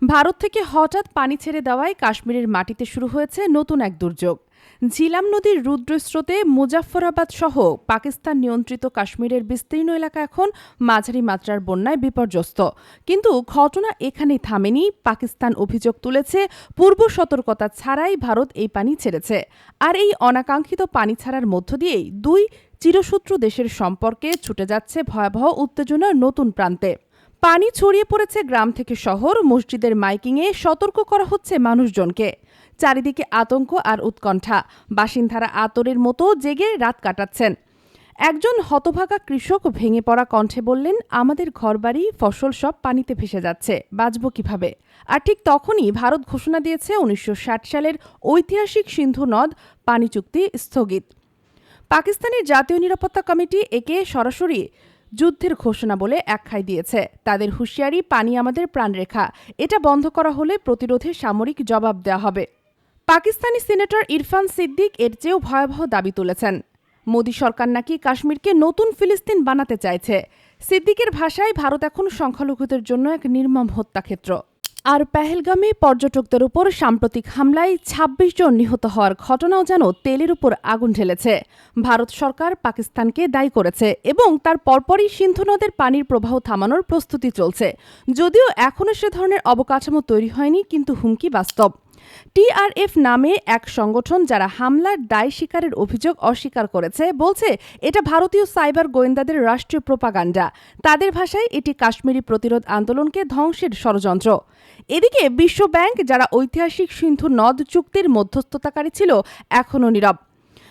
ভারত থেকে হঠাৎ পানি ছেড়ে দেওয়ায় কাশ্মীরের মাটিতে শুরু হয়েছে নতুন এক দুর্যোগ। ঝিলাম নদীর রুদ্রস্রোতে মুজাফফরাবাদ সহ পাকিস্তান নিয়ন্ত্রিত কাশ্মীরের বিস্তীর্ণ এলাকা এখন মাঝারি মাত্রার বন্যায় বিপর্যস্ত। কিন্তু ঘটনা এখানেই থামেনি। পাকিস্তান অভিযোগ তুলেছে পূর্ব সতর্কতা ছাড়াই ভারত এই পানি ছেড়েছে। আর এই অনাকাঙ্ক্ষিত পানি ছাড়ার মধ্য দিয়েই দুই চিরশত্রু দেশের সম্পর্কে ছুটে যাচ্ছে ভয়াবহ উত্তেজনার নতুন প্রান্তে। পানি ছড়িয়ে পড়েছে গ্রাম থেকে শহর, মসজিদের মাইকিংয়ে সতর্ক করা হচ্ছে মানুষজনকে। চারিদিকে আতঙ্ক আর উৎকণ্ঠা, বাসিন্দারা আতরের মতো জেগে রাত কাটাচ্ছেন। একজন হতভাগা কৃষক ভেঙে পড়া কণ্ঠে বললেন, আমাদের ঘরবাড়ি ফসল সব পানিতে ভেসে যাচ্ছে, বাঁচব কিভাবে? আর ঠিক তখনই ভারত ঘোষণা দিয়েছে ১৯৬০ সালের ঐতিহাসিক সিন্ধু নদ পানি চুক্তি স্থগিত। পাকিস্তানের জাতীয় নিরাপত্তা কমিটি একে সরাসরি যুদ্ধের ঘোষণা বলে আখ্যাই দিয়েছে। তাদের হুঁশিয়ারি, পানি আমাদের প্রাণরেখা, এটা বন্ধ করা হলে প্রতিরোধে সামরিক জবাব দেওয়া হবে। পাকিস্তানি সিনেটর ইরফান সিদ্দিক এর চেয়েও ভয়াবহ দাবি তুলেছেন। মোদী সরকার নাকি কাশ্মীরকে নতুন ফিলিস্তিন বানাতে চাইছে। সিদ্দিকের ভাষায়, ভারত এখন সংখ্যালঘুদের জন্য এক নির্মম হত্যাক্ষেত্র। আর পেহেলগামে পর্যটকদের উপর সাম্প্রতিক হামলায় ২৬ জন নিহত হওয়ার ঘটনাও যেন তেলের উপর আগুন ঢেলেছে। ভারত সরকার পাকিস্তানকে দায়ী করেছে এবং তার পরপরই সিন্ধু নদের পানির প্রবাহ থামানোর প্রস্তুতি চলছে। যদিও এখনও সে ধরনের অবকাঠামো তৈরি হয়নি, কিন্তু হুমকি বাস্তব। টিআরএফ নামে এক সংগঠন যারা হামলার দায় স্বীকারের অভিযোগ অস্বীকার করেছে, বলছে এটা ভারতীয় সাইবার গোয়েন্দাদের রাষ্ট্রীয় প্রোপাগান্ডা। তাদের ভাষায় এটি কাশ্মীরি প্রতিরোধ আন্দোলনকে ধ্বংসের ষড়যন্ত্র। এদিকে বিশ্ব ব্যাংক, যারা ঐতিহাসিক সিন্ধু নদ চুক্তির মধ্যস্থতাকারী ছিল, এখনও নীরব।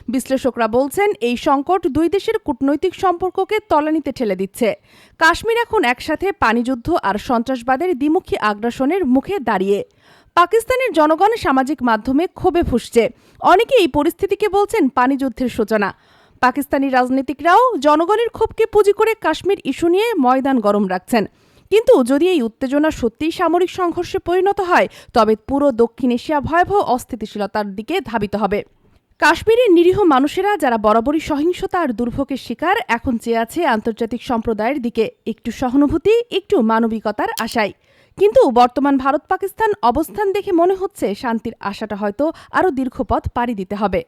বিশ্লেষকরা বলছেন, এই সংকট দুই দেশের কূটনৈতিক সম্পর্ককে তলানিতে ঠেলে দিচ্ছে। কাশ্মীর এখন একসাথে পানিযুদ্ধ আর সন্ত্রাসবাদের দ্বিমুখী আগ্রাসনের মুখে দাঁড়িয়ে। পাকিস্তানের জনগণ সামাজিক মাধ্যমে ক্ষোভে ফুঁসছে। অনেকে এই পরিস্থিতিকে বলছেন পানিযুদ্ধের সূচনা। পাকিস্তানি রাজনীতিকরাও জনগণের ক্ষোভকে পুঁজি করে কাশ্মীর ইস্যু নিয়ে ময়দান গরম রাখছেন। কিন্তু যদি এই উত্তেজনা সত্যিই সামরিক সংঘর্ষে পরিণত হয়, তবে পুরো দক্ষিণ এশিয়া ভয়াবহ অস্থিতিশীলতার দিকে ধাবিত হবে। কাশ্মীরের নিরীহ মানুষেরা, যারা বরাবরই সহিংসতা আর দুর্ভোগের শিকার, এখন চেয়ে আছে আন্তর্জাতিক সম্প্রদায়ের দিকে একটু সহানুভূতি, একটু মানবিকতার আশায়। কিন্তু বর্তমান ভারত পাকিস্তান অবস্থান দেখে মনে হচ্ছে শান্তির আশাটা হয়তো আরও দীর্ঘ পথ পাড়ি দিতে হবে।